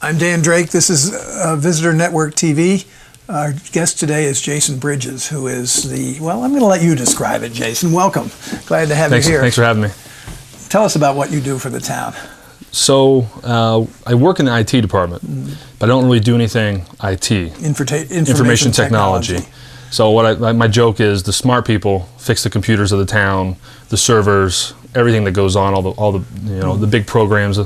I'm Dan Drake. This is Visitor Network TV. Our guest today is Jason Bridges, who is well, I'm going to let you describe it, Jason. Welcome. Glad to have you here. Thanks for having me. Tell us about what you do for the town. So I work in the IT department, but I don't really do anything IT. Information technology. So my joke is the smart people fix the computers of the town, the servers, everything that goes on, all the the big programs,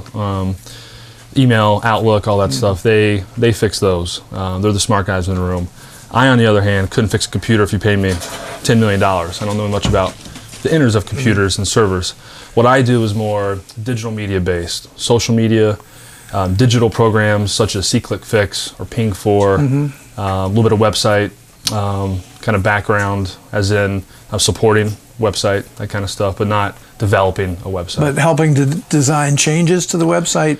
email, Outlook, all that stuff. They fix those. They're the smart guys in the room. I, on the other hand, couldn't fix a computer if you paid me $10 million. I don't know much about the innards of computers and servers. What I do is more digital media based, social media, digital programs such as SeeClickFix or Ping4, a little bit of website kind of background, as in supporting website, that kind of stuff, but not developing a website. But helping to design changes to the website?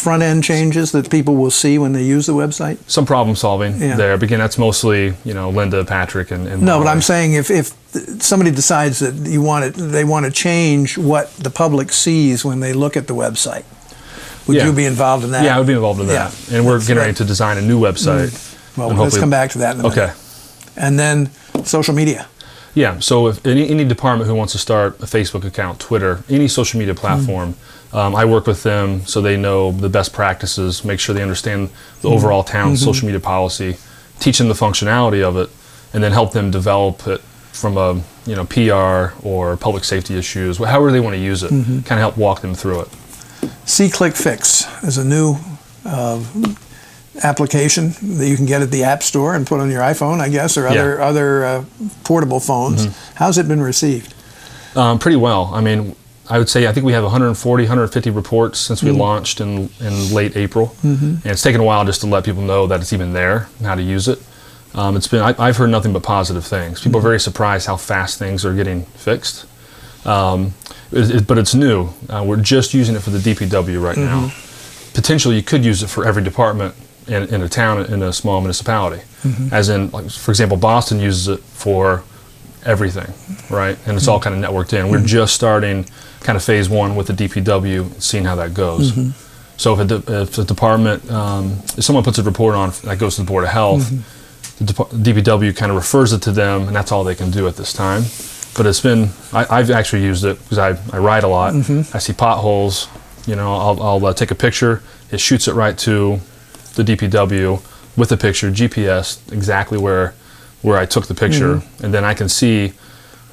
Front end changes that people will see when they use the website? Some problem solving there. But again, that's mostly Linda, Patrick, and no, but I'm saying if somebody decides that they want to change what the public sees when they look at the website, would you be involved in that? Yeah, I would be involved in that. And we're getting ready to design a new website. Well, let's come back to that in a minute. Okay. And then social media. Yeah, so if any department who wants to start a Facebook account, Twitter, any social media platform, I work with them so they know the best practices, make sure they understand the overall town's social media policy, teach them the functionality of it, and then help them develop it from a PR or public safety issues, however they want to use it, kind of help walk them through it. SeeClickFix is a new application that you can get at the App Store and put on your iPhone, I guess, or other portable phones. How's it been received? Pretty well. I mean, I would say I think we have 140, 150 reports since we launched in late April, and it's taken a while just to let people know that it's even there and how to use it. I've heard nothing but positive things. People are very surprised how fast things are getting fixed. But it's new. We're just using it for the DPW right now. Potentially, you could use it for every department in a town, in a small municipality. As in, like, for example, Boston uses it for everything, right? And it's all kind of networked in. We're just starting kind of phase one with the DPW, seeing how that goes. So if a department, if someone puts a report on that goes to the Board of Health, the DPW kind of refers it to them, and that's all they can do at this time. But it's been, I've actually used it because I ride a lot. I see potholes, I'll take a picture, it shoots it right to the DPW with a picture, GPS, exactly where I took the picture, and then I can see,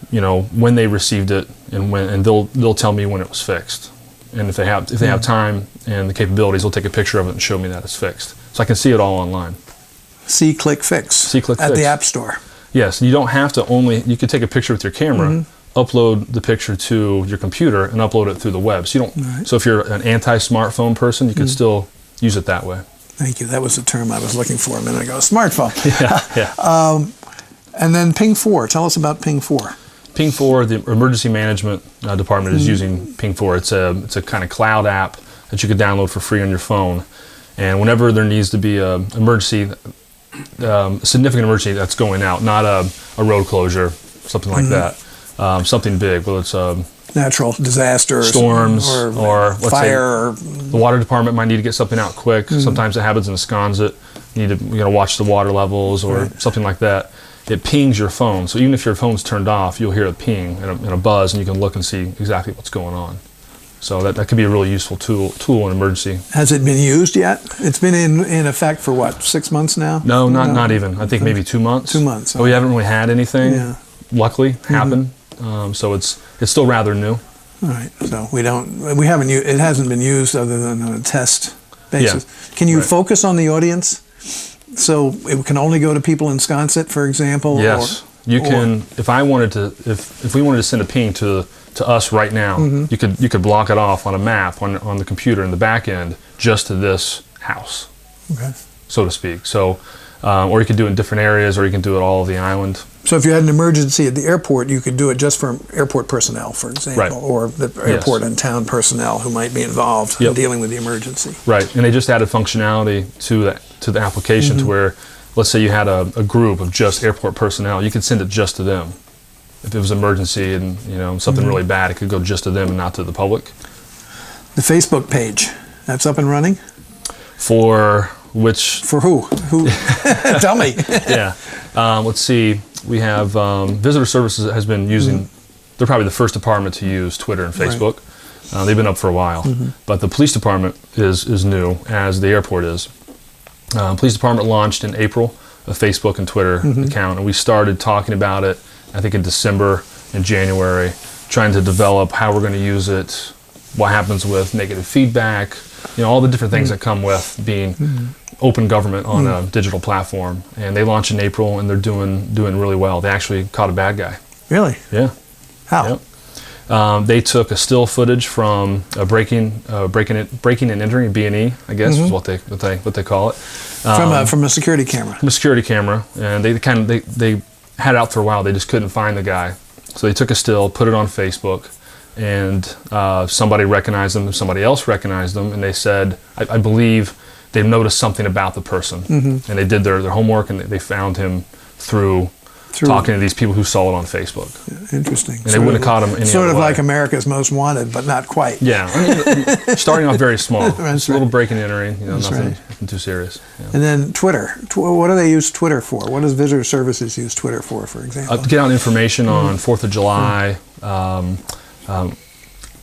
when they received it, and they'll tell me when it was fixed. And if they have time and the capabilities, they'll take a picture of it and show me that it's fixed. So I can see it all online. SeeClickFix at the App Store. Yes, you don't have to you could take a picture with your camera, upload the picture to your computer, and upload it through the web. So so if you're an anti-smartphone person, you could still use it that way. Thank you. That was the term I was looking for a minute ago. Smartphone. Yeah. And then Ping4. Tell us about Ping4. Ping4, the emergency management department is using Ping4. It's a kind of cloud app that you could download for free on your phone. And whenever there needs to be a significant emergency that's going out, not a road closure, something like that, something big, whether it's natural disaster, storms, or let's fire, say the water department might need to get something out quick. Sometimes it happens in a sconset. You need to watch the water levels or something like that. It pings your phone, so even if your phone's turned off, you'll hear a ping and a buzz, and you can look and see exactly what's going on. So that could be a really useful tool in emergency. Has it been used yet? It's been in effect for what, 6 months now? No, not even. I think maybe 2 months. 2 months. But we haven't really had anything, luckily, happen. So it's still rather new. All right. So it hasn't been used other than on a test basis. Yeah. Can you focus on the audience? So it can only go to people in Sconset, for example? Yes. You can, if we wanted to send a ping to us right now, you could block it off on a map on the computer in the back end just to this house, so to speak. So, or you could do it in different areas, or you can do it all of the island. So if you had an emergency at the airport, you could do it just for airport personnel, for example, or the airport and town personnel who might be involved in dealing with the emergency. Right, and they just added functionality to the application to where, let's say you had a group of just airport personnel, you could send it just to them. If it was an emergency and something really bad, it could go just to them and not to the public. The Facebook page That's up and running? For which? For who? Who? Tell me. Yeah. Let's see. We have Visitor Services has been using, they're probably the first department to use Twitter and Facebook. Right. They've been up for a while. But the police department is new, as the airport is. Police department launched in April a Facebook and Twitter account, and we started talking about it, I think, in December and January, trying to develop how we're going to use it, what happens with negative feedback, all the different things that come with being open government on a digital platform. And they launched in April, and they're doing really well. They actually caught a bad guy. Really? Yeah. How? Yep. They took a still footage from a breaking and entering, B&E, I guess is what they call it. From a security camera. From a security camera, and they had it out for a while. They just couldn't find the guy, so they took a still, put it on Facebook, and somebody recognized them. Somebody else recognized them, and they said, I believe they noticed something about the person, and they did their homework, and they found him through talking to these people who saw it on Facebook. Yeah, interesting. And they wouldn't have caught him any sort other of way. like America's Most Wanted, but not quite. Yeah, I mean, starting off very small. That's a little breaking and entering, That's nothing right. too serious. Yeah. And then Twitter. What do they use Twitter for? What does Visitor Services use Twitter for example? To get out information on 4th of July.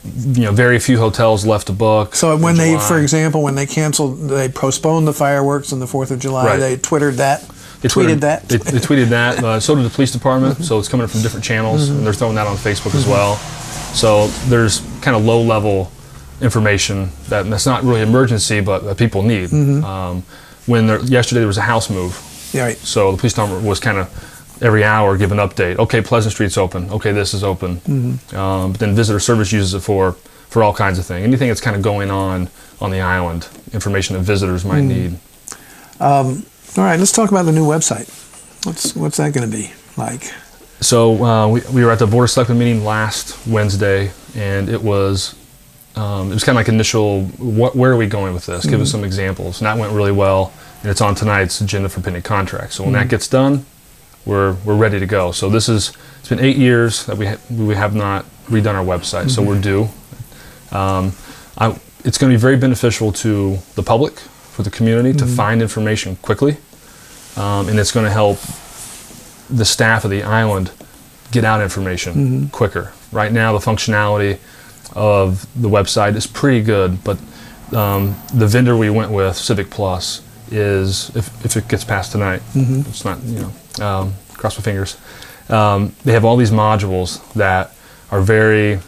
Very few hotels left to book. So when they, for example, when they canceled, they postponed the fireworks on the 4th of July, Right. they Twittered that? They tweeted that. So did the police department. So it's coming from different channels, and they're throwing that on Facebook as well. So there's kind of low-level information that's not really emergency, but that people need. Yesterday there was a house move. Yeah, right. So the police department was kind of every hour give an update. Okay, Pleasant Street's open. Okay, this is open. But then Visitor Service uses it for all kinds of things. Anything that's kind of going on the island, information that visitors might need. All right, let's talk about the new website. What's that going to be like? So we were at the Board of Selectmen meeting last Wednesday, and it was kind of like initial, where are we going with this? Give us some examples. And that went really well, and it's on tonight's agenda for pending contracts. So when that gets done, we're ready to go. So it's been 8 years that we have not redone our website, so we're due. It's going to be very beneficial to the public, for the community, to find information quickly, and it's going to help the staff of the island get out information quicker. Right now, the functionality of the website is pretty good, but the vendor we went with, Civic Plus, is, if it gets past tonight, it's not, cross my fingers, they have all these modules that are very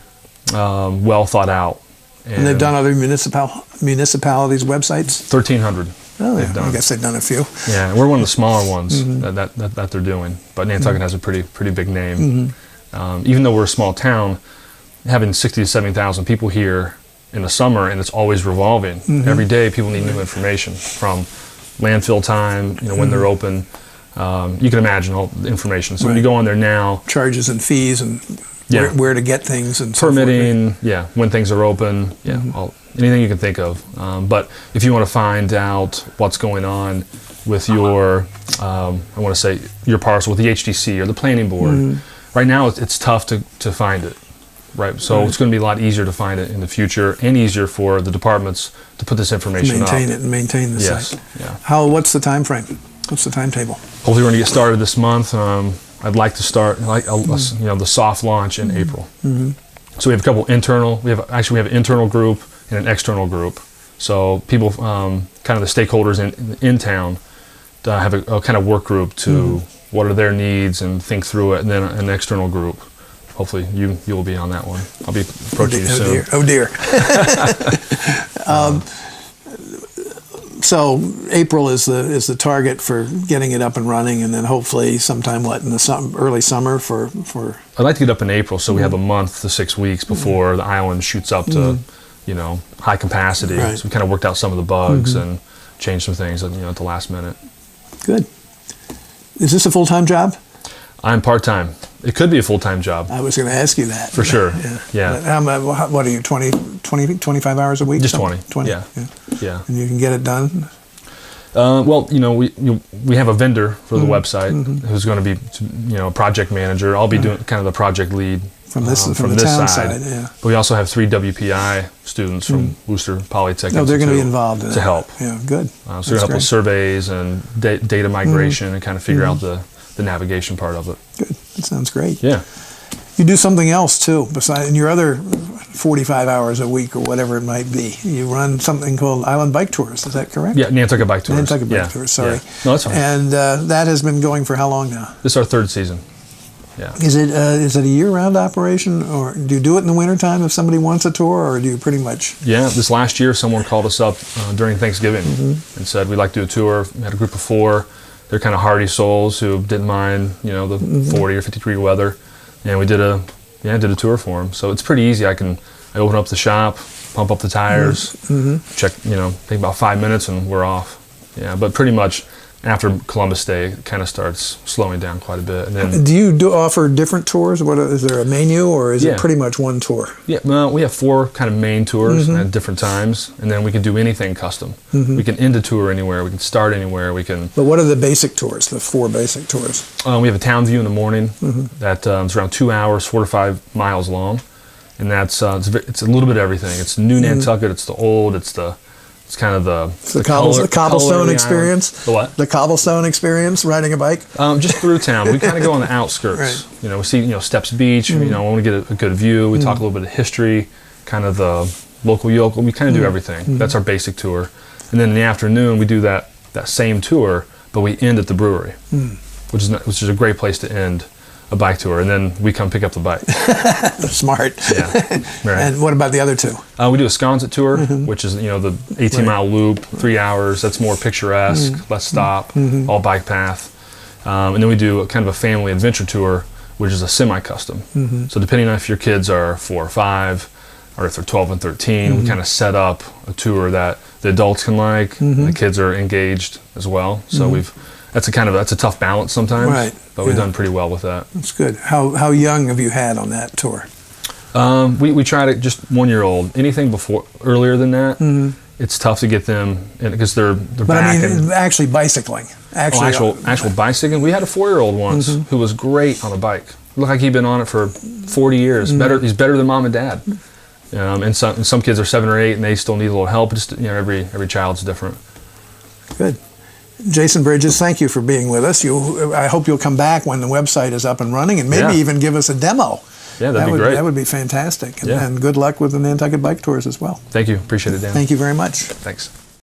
well thought out. And they've done other municipalities' websites? 1,300. Oh, they've done. I guess they've done a few. Yeah, we're one of the smaller ones that they're doing. But Nantucket has a pretty big name. Even though we're a small town, having 60 to 70,000 people here in the summer, and it's always revolving. Every day, people need new information, from landfill time, when they're open. You can imagine all the information. So when you go on there now, charges and fees and where to get things and permitting, when things are open, anything you can think of. But if you want to find out what's going on with your, your parcel with the HDC or the planning board, right now it's tough to find it. Right, so it's going to be a lot easier to find it in the future, and easier for the departments to put this information up. Maintain the site. Yeah. What's the time frame? What's the timetable? Hopefully, we're going to get started this month. I'd like to start the soft launch in April. So we have a couple internal. We have an internal group and an external group. So people, kind of the stakeholders in town, have a kind of work group to what are their needs and think through it, and then an external group. Hopefully you will be on that one. I'll be approaching you soon. Oh dear. So April is the target for getting it up and running, and then hopefully sometime in the early summer for. I'd like to get up in April, so we have a month to 6 weeks before the island shoots up to high capacity. Right. So we kind of worked out some of the bugs and changed some things at the last minute. Good. Is this a full-time job? I'm part-time. It could be a full-time job. I was going to ask you that. For sure. Yeah. What are you, 25 hours a week? Just 20. 20. Yeah. And you can get it done? We have a vendor for the website who's going to be, a project manager. I'll be doing kind of the project lead from the town side. Yeah. But we also have 3 WPI students from Worcester Polytechnic. Oh, they're going to be involved in to help. Yeah, good. So they're going to help with surveys and data migration and kind of figure out the navigation part of it. Good. That sounds great. Yeah. You do something else too, besides in your other 45 hours a week or whatever it might be. You run something called Island Bike Tours. Is that correct? Yeah, Nantucket Bike Tours. Nantucket Bike Tours. Sorry. Yeah. No, that's fine. And that has been going for how long now? This is our 3rd season. Yeah. Is it a year-round operation, or do you do it in the wintertime if somebody wants a tour, or do you pretty much? Yeah, this last year someone called us up during Thanksgiving and said we'd like to do a tour. We had a group of 4. They're kind of hardy souls who didn't mind, the 40 or 50 degree weather, and we did a tour for them. So it's pretty easy. I open up the shop, pump up the tires, check, take about 5 minutes and we're off. Yeah, but pretty much after Columbus Day, it kind of starts slowing down quite a bit. And then, do you offer different tours? Is there a menu, or is it pretty much one tour? Yeah, well, we have 4 kind of main tours at different times, and then we can do anything custom. We can end a tour anywhere. We can start anywhere. We can. But what are the basic tours? The 4 basic tours. We have a town view in the morning that is around 2 hours, 4 to 5 miles long, and that's it's a little bit of everything. It's new Nantucket. It's the old. It's kind of the cobblestone experience. The what? The cobblestone experience, riding a bike? Just through town. We kind of go on the outskirts. Right. We see, Steps Beach. We want to get a good view. We talk a little bit of history, kind of the local yokel. We kind of do everything. That's our basic tour. And then in the afternoon, we do that same tour, but we end at the brewery, which is a great place to end a bike tour, and then we come pick up the bike. Smart. Yeah. Right. And what about the other 2? We do a Sconset tour, which is the 18-mile loop, 3 hours. That's more picturesque, less stop, all bike path. And then we do kind of a family adventure tour, which is a semi-custom. So depending on if your kids are 4 or 5, or if they're 12 and 13, we kind of set up a tour that the adults can like, and the kids are engaged as well. So that's a tough balance sometimes, right. But we've done pretty well with that. That's good. How young have you had on that tour? We try to just 1-year-old. Anything earlier than that, it's tough to get them because they're but back. I mean, actually bicycling. Actual bicycling. We had a 4-year-old once who was great on a bike. Looked like he'd been on it for 40 years. He's better than mom and dad. And some kids are 7 or 8 and they still need a little help. Just every child's different. Good. Jason Bridges, thank you for being with us. I hope you'll come back when the website is up and running, and maybe even give us a demo. Yeah, that'd be great. That would be fantastic. And good luck with the Nantucket Bike Tours as well. Thank you. Appreciate it, Dan. Thank you very much. Thanks.